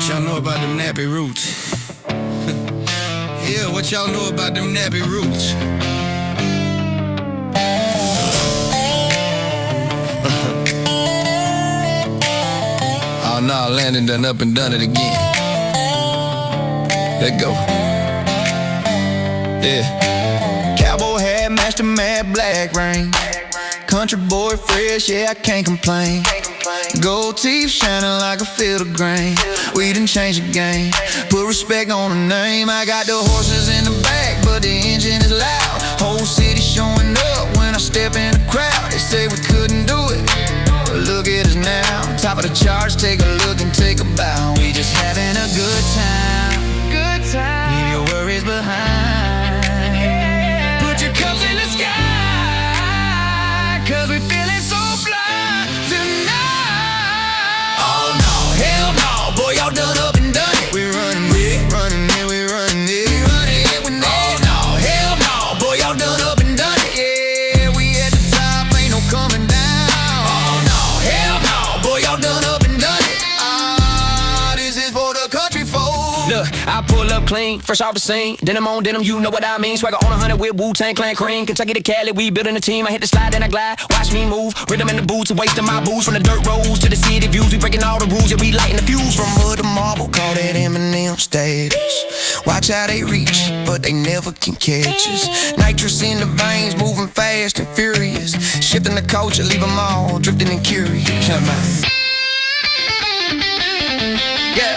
y'all know about them nappy roots? Yeah, what y'all know about them nappy roots? Oh no, Landon done up and done it again. Let go. Yeah. Cowboy hat, matched a matte black ring. Country boy fresh, yeah, I can't complain. Gold teeth shining like a field of grain. We done changed the game, put respect on the name. I got the horses in the back, but the engine is loud. Whole city showing up when I step in the crowd. They say we couldn't do it, but look at us now. Top of the charts, take a look and take a bow. We just having a good time. Good time. Leave your worries behind. Put your cups in the sky, 'cause we feeling so fly tonight. Oh no, hell no, boy, y'all done up and done it. We running it, running it, we running it, we running it with that. Oh no, hell no, boy, y'all done up and done it. Yeah, we at the top, ain't no coming down. Oh no, hell no, boy, y'all done up and done it. Ah, this is for the country folk. Look, I pull up clean, fresh off the scene. Denim on denim, you know what I mean. Swagger on 100 with Wu-Tang Clan cream. Kentucky to Cali, we building a team. I hit the slide, then I glide. Watch me move, rhythm in the boots, and wasting my boots. From the dirt roads to the city views, we breaking all the rules. Yeah, we lighting the fuse. From mud to marble, call that Eminem status. Watch how they reach, but they never can catch us. Nitrous in the veins, moving fast and furious. Shifting the culture, leave them all drifting and curious. Yeah.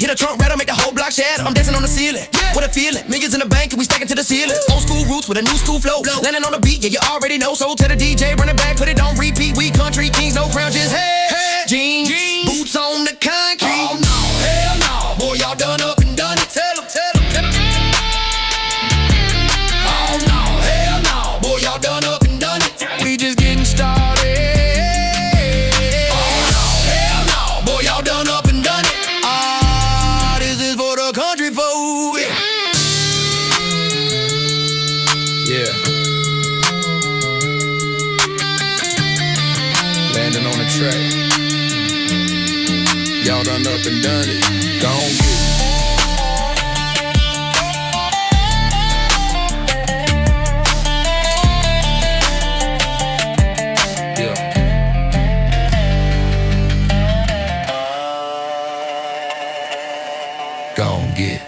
Hit a trunk rattle, make the whole block shatter. I'm dancing on the ceiling, what a feeling. Millions in the bank and we stacking to the ceiling. Old school roots with a new school flow. Landing on the beat, yeah, you already know. So tell the DJ, run it back, put it on repeat. We country kings, no crown, just head. Jeans, boots on the concrete. Oh no, hell no, boy, y'all done up and done it. Tell them, tell them, tell them. Oh no, hell no, boy, y'all done up and done it. We just getting started. Oh no, hell no, boy, y'all done up and done it. Country folk. Yeah. Landon on the track. Y'all done up and done it. Gone get it. Gon' get